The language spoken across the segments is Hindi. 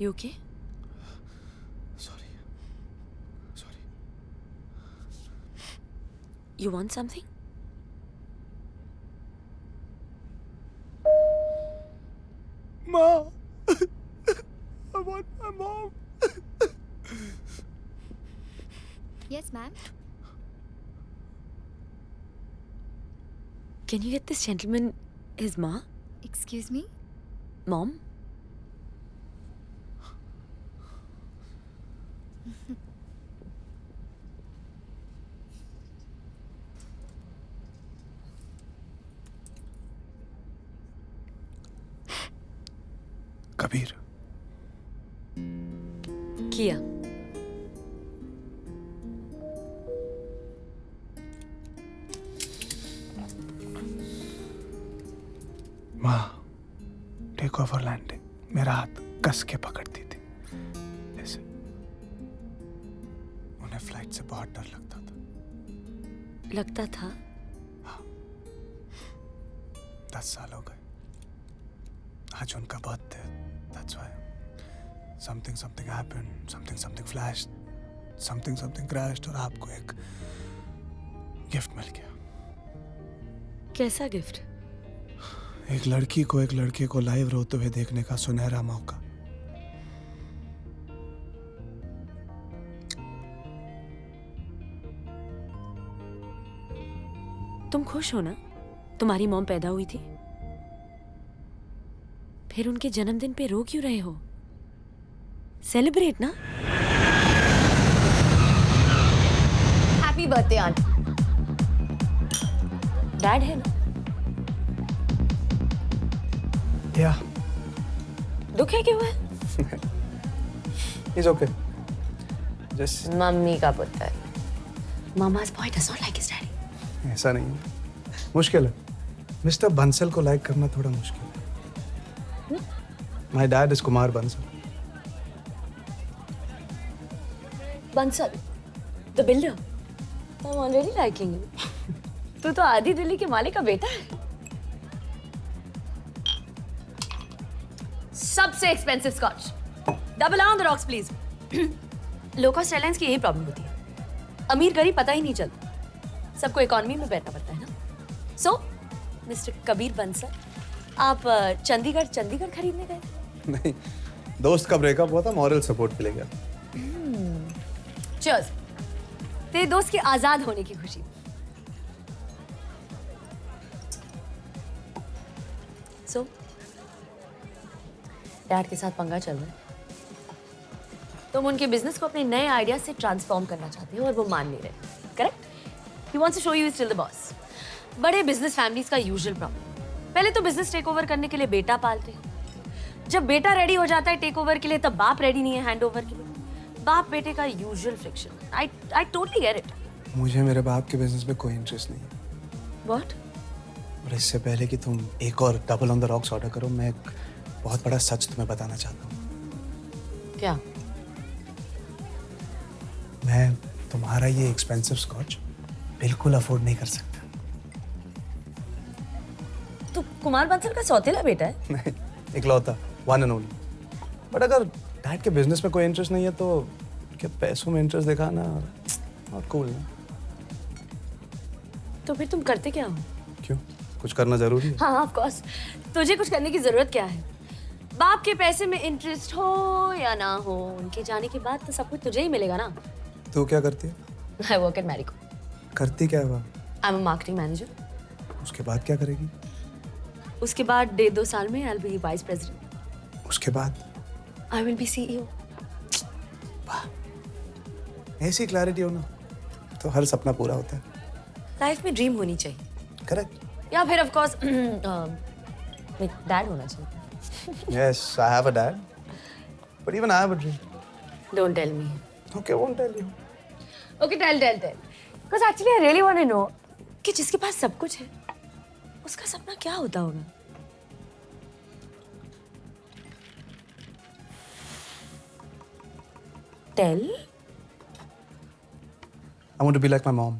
You okay? Sorry. You want something? Ma! I want my mom. Yes, ma'am. Can you get this gentleman his ma? Excuse me? Mom? Kabir किया. माँ टेक ओवर लैंडिंग मेरा हाथ कस के पकड़ती थी ऐसे. उन्हें फ्लाइट से बहुत डर लगता था. लगता था. 10 साल हो गए. आज उनका birthday. That's why something happened, something flashed, something crashed और आपको एक गिफ्ट मिल गया. कैसा गिफ्ट? एक लड़की को एक लड़के को लाइव रोते हुए देखने का सुनहरा मौका. तुम खुश हो ना? तुम्हारी मॉम पैदा हुई थी. फिर उनके जन्मदिन पे रो क्यों रहे हो? सेलिब्रेट ना. Happy birthday, aunt. डैड है ना? या दुख है क्यों है? It's okay. जस्ट मम्मी का पुत्र. Mama's boy does not like his daddy. ऐसा नहीं है. मुश्किल है. मिस्टर बंसल को लाइक करना थोड़ा मुश्किल है. My dad is Kumar Bansal. Bansal, the builder. I'm already liking you. तू तो आधी दिल्ली के मालिक का बेटा है. सबसे expensive scotch. Double on the rocks please. Low cost airlines की यही प्रॉब्लम होती है. अमीर गरीब पता ही नहीं चलता. सबको इकोनॉमी में बैठना पड़ता है ना. सो मिस्टर कबीर बंसल, आप चंडीगढ़ खरीदने गए? नहीं, दोस्त का ब्रेकअप हुआ था, मॉरल सपोर्ट के लिए गया. चीयर्स. तेरे दोस्त के आजाद होने की खुशी. सो डैड के साथ पंगा चल रहा है. तुम उनके बिजनेस को अपने नए आइडिया से ट्रांसफॉर्म करना चाहते हो और वो मान नहीं रहे. Correct? He wants to show you is still the boss. बड़े बिजनेस फैमिलीज का यूजुअल प्रॉब्लम. पहले तो बिजनेस टेक ओवर करने के लिए बेटा पालते हैं. जब बेटा रेडी हो जाता है टेक ओवर के लिए, तब बाप रेडी नहीं है हैंड ओवर के लिए. बाप बेटे का usual friction. I totally get it. मुझे मेरे बाप के बिजनेस में कोई इंटरेस्ट नहीं है. व्हाट? और इससे पहले कि तुम एक और double on the rocks order करो, मैं एक बहुत बड़ा सच तुम्हें बताना चाहता हूँ. क्या? मैं तुम्हारा ये एक्सपेंसिव स्कॉच बिल्कुल अफोर्ड नहीं कर सकता. तू कुमार बंसल का सौतेला बेटा है? नहीं, इकलौता, वन एंड ओनली. बट अगर डैड के बिजनेस में कोई इंटरेस्ट नहीं है तो क्या पैसों में इंटरेस्ट दिखाना नॉट कूल ना. तो फिर तुम करते क्या हो? क्यों, कुछ करना जरूरी है? हाँ ऑफ कोर्स. तुझे कुछ करने की जरूरत क्या है? बाप के पैसे में इंटरेस्ट हो या ना हो, उनके जाने के बाद तो सब कुछ तुझे ही मिलेगा ना. तू क्या करती है? I work at Marico. करती क्या है वो? I am a marketing manager. उसके बाद क्या करेगी? उसके बाद 1.5-2 साल में I will be vice president. उसके बाद आई विल बी सीईओ. ऐसी क्लैरिटी हो ना तो हर सपना पूरा होता है. लाइफ में ड्रीम होनी चाहिए. करेक्ट. या फिर ऑफ कोर्स डैड होना चाहिए. Yes, I have a dad. But even I have a dream. Don't tell me. Okay, won't tell you. Okay, tell. Because actually I really want to know कि जिसके पास सब कुछ है, उसका सपना क्या होता होगा? Tell. I want to be like my mom.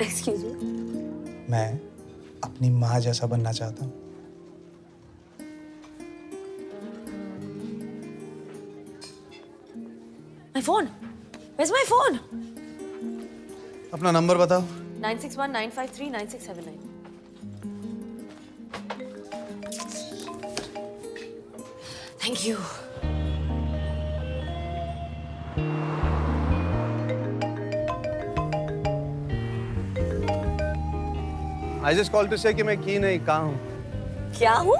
Excuse me. मैं अपनी माँ जैसा बनना चाहता हूँ. My phone. Where's my phone? अपना नंबर बताओ. 961-953-9679. Thank you. I just called to say कि मैं की नहीं, कहाँ हूँ. क्या हूँ?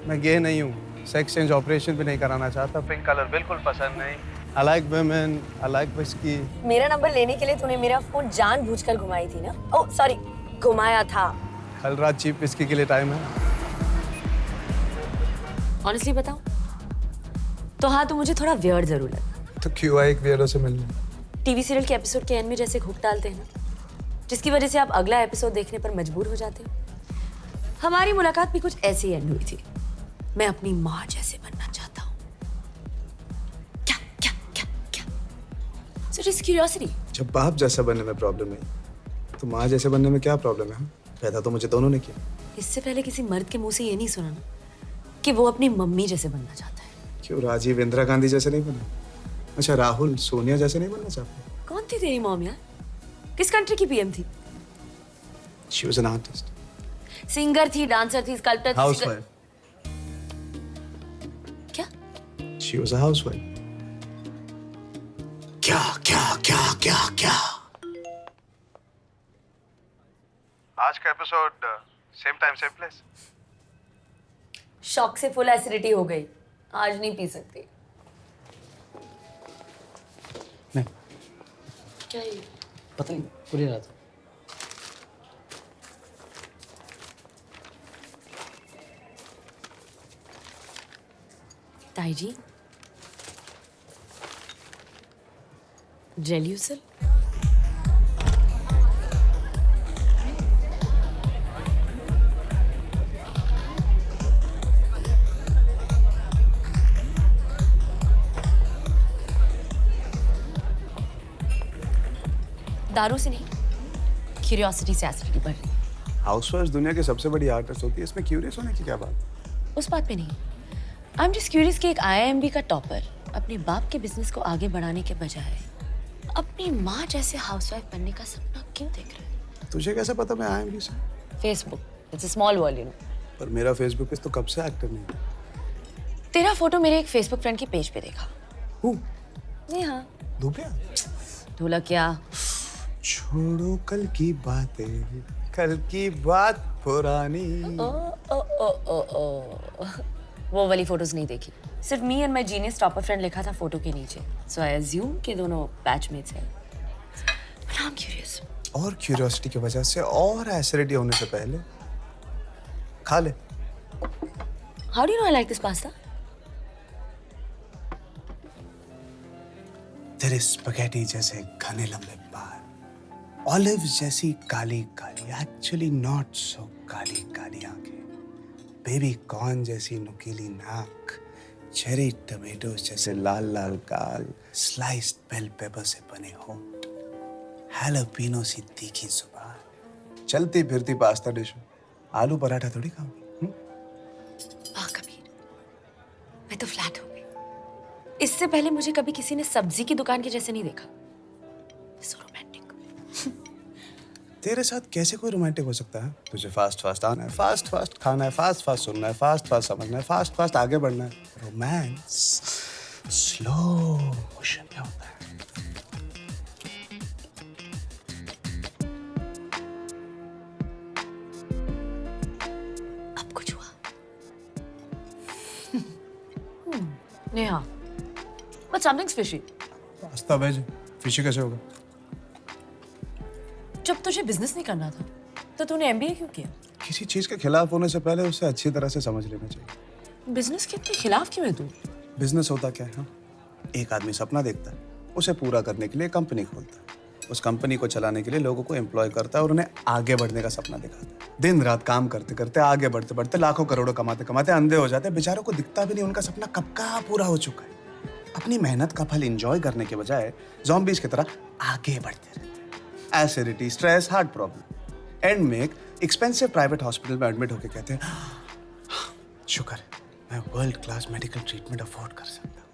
मैं गे नहीं हूँ. सेक्स चेंज ऑपरेशन भी नहीं कराना चाहता. पिंक कलर बिल्कुल पसंद नहीं. I like women. I like whiskey. मेरा नंबर लेने के लिए तूने मेरा फोन जानबूझकर घुमाई थी ना? ओह सॉरी, घुमाया था. कल रात चीप विस्की के लिए टाइम है. ऑनेस्टली बताऊं तो हाँ, तो मुझे थोड़ा वियर्ड जरूर लगा. तो क्यों आए एक वियर्डो से मिलने? टीवी सीरियल के एपिसोड के एंड में जैसे हुक डालते हैं ना, जिसकी वजह से आप अगला एपिसोड देखने पर मजबूर हो जाते हो. हमारी मुलाकात भी कुछ ऐसी एंड हुई थी. मैं अपनी माँ जैसे बनना चाहता हूँ. क्या क्या क्या क्या? So just curiosity. जब बाप जैसा बनने में प्रॉब्लम नहीं, तो माँ जैसे बनने में क्या प्रॉब्लम है? पैदा तो मुझे दोनों ने किया. इससे पहले किसी मर्द के मुंह से ये नहीं सुना ना कि वो अपनी मम्मी जैसे बनना चाहता है. क्यों राजीव इंदिरा गांधी जैसे नहीं बना? अच्छा राहुल सोनिया जैसे नहीं बनना चाहता? कौन थी तेरी मॉम यार? किस कंट्री की पीएम थी? She was an artist. Singer थी, डांसर थी, स्कल्पटर थी. Housewife. क्या? She was a housewife. क्या क्या क्या क्या क्या? आज का episode same time same place. Shock से फुल एसिडिटी हो गई. आज नहीं पी सकती. नहीं. क्या ये? पता नहीं पूरी रात. ताई जी, जेल्यूसल. दारू से नहीं, क्यूरियोसिटी से एसिडिटी बढ़ रही है. हाउसवाइफ दुनिया की सबसे बड़ी आर्टिस्ट होती है. इसमें क्यूरियस होने की क्या बात? उस बात पे नहीं. आई एम जस्ट क्यूरियस कि एक IIMB का टॉपर अपने बाप के बिजनेस को आगे बढ़ाने के बजाय अपनी माँ जैसे हाउसवाइफ बनने का सपना क्यों देख रहे हैं? तुझे कैसे पता मैं IIMB से? Facebook, it's a small world, you know. पर मेरा फेसबुक पे तो कब से एक्टिव नहीं. तेरा फोटो मेरे एक फेसबुक फ्रेंड की पेज पे देखा. हूँ जी हाँ. धूपिया. ढोलकिया. छोड़ो कल की बातें, कल की बात पुरानी. ओ ओ ओ ओ ओ. वो वाली फोटोज नहीं देखी. सिर्फ me and my genius topper friend लिखा था फोटो के नीचे. सो आई अज्यूम कि दोनों बैचमेट्स हैं. But I am curious. और क्यूरियोसिटी की वजह से और एसिडिटी होने से पहले खा ले. How do you know I like this pasta? तेरे स्पगेटी जैसे घने लंबे बाल, ऑलिव जैसी Kali Kali, actually not so Kali Kali आंखें, बेबी कॉर्न जैसी नुकीली नाक, चेरी टमेटोज जैसे लाल लाल गाल, स्लाइस्ड बेल पेपर से बने होंठ, हैलोपिनो सी तीखी जुबान, चलती फिरती पास्ता डिश. आलू पराठा थोड़ी खाऊंगी. कबीर, मैं तो फ्लैट हो गई. इससे पहले मुझे कभी किसी ने सब्जी की दुकान के जैसे नहीं देखा. So romantic. तेरे साथ कैसे कोई रोमांटिक हो सकता है? तुझे फास्ट फास्ट आना है, फास्ट फास्ट खाना है, फास्ट फास्ट सुनना है, फास्ट फास्ट समझना है, फास्ट फास्ट आगे बढ़ना है. रोमांस स्लो मोशन में होता है. अब कुछ हुआ. Neha, but something's fishy. Pasta veg fishy कैसे होगा? जब तुझे बिजनेस नहीं करना था तो तूने MBA क्यों किया? किसी चीज के खिलाफ होने से पहले उसे अच्छी तरह से समझ लेना चाहिए. बिजनेस के इतने खिलाफ क्यों है तू? बिजनेस होता क्या है? हाँ? एक आदमी सपना देखता है, उसे पूरा करने के लिए कंपनी खोलता है, उस कंपनी को चलाने के लिए लोगों को एम्प्लॉय करता है और उन्हें आगे बढ़ने का सपना दिखाता है. दिन रात काम करते करते, आगे बढ़ते बढ़ते, लाखों करोड़ों कमाते कमाते अंधे हो जाते हैं. बेचारों को दिखता भी नहीं उनका सपना कब का पूरा हो चुका है. अपनी मेहनत का फल एंजॉय करने के बजाय ज़ॉम्बीज की तरह आगे बढ़ते रहते हैं. Acidity, stress, heart problem. And में एक एक्सपेंसिव प्राइवेट हॉस्पिटल में एडमिट होकर कहते हैं, शुक्र है मैं world class medical treatment afford कर सकता हूँ.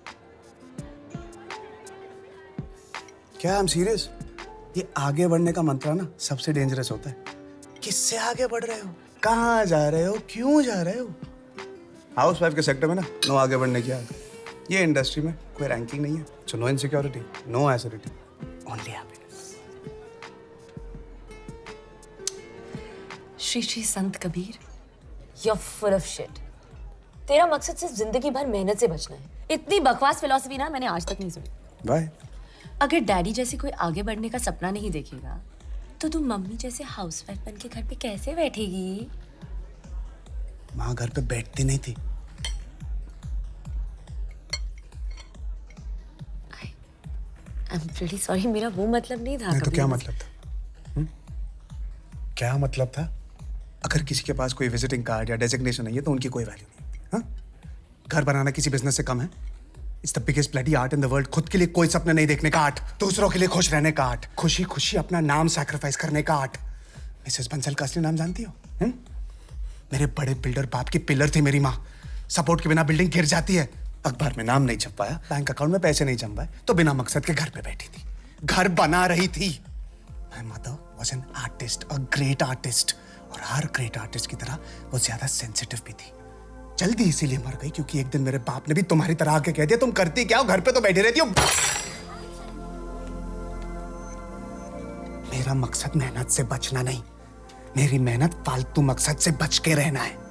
क्या आई एम सीरियस? ये आगे बढ़ने का मंत्र ना सबसे डेंजरस होता है। किससे आगे बढ़ रहे हो, कहाँ जा रहे हो, क्यों जा रहे हो? हाउस वाइफ के सेक्टर में ना नो आगे बढ़ने की आगे। ये इंडस्ट्री में कोई रैंकिंग नहीं है, so no insecurity, no acidity, only happiness. Shri Shri Sant Kabir, you're full of shit. तेरा मकसद सिर्फ जिंदगी भर मेहनत से बचना है। इतनी बकवास फिलॉसफी ना मैंने आज तक नहीं सुनी। बाय। अगर डैडी जैसे कोई आगे बढ़ने का सपना नहीं देखेगा तो तू मम्मी जैसे हाउसवाइफ बन के घर पे कैसे बैठेगी? माँ घर पे बैठती नहीं थी। I'm pretty sorry, मेरा वो मतलब नहीं था। नहीं तो कभी क्या भी। मतलब था? क्या मतलब था? अगर किसी के पास कोई विजिटिंग कार्ड या डेजिग्नेशन नहीं है तो उनकी कोई वैल्यू नहीं है। हाँ? घर बनाना किसी बिजनेस से कम है? It's the biggest bloody art in the world. खुद के लिए कोई सपने नहीं देखने का आर्ट, दूसरों के लिए खुश रहने का आर्ट, खुशी खुशी अपना नाम सैक्रिफाइस करने का आर्ट। मिसेस बंसल का असली नाम जानती हो? मेरे बड़े बिल्डर बाप की पिलर थी मेरी माँ। सपोर्ट के बिना बिल्डिंग गिर जाती है। अखबार में नाम नहीं छपवाया, बैंक अकाउंट में पैसे नहीं जम पाए तो बिना मकसद के घर पे बैठी थी, घर बना रही थी। My mother was an artist, a great artist, और हर ग्रेट आर्टिस्ट की तरह वो ज्यादा सेंसिटिव भी थी। जल्दी इसीलिए मर गई क्योंकि एक दिन मेरे बाप ने भी तुम्हारी तरह आके कह दिया तुम करती क्या हो, घर पे तो बैठी रहती हो। मेरा मकसद मेहनत से बचना नहीं, मेरी मेहनत फालतू मकसद से बच के रहना है।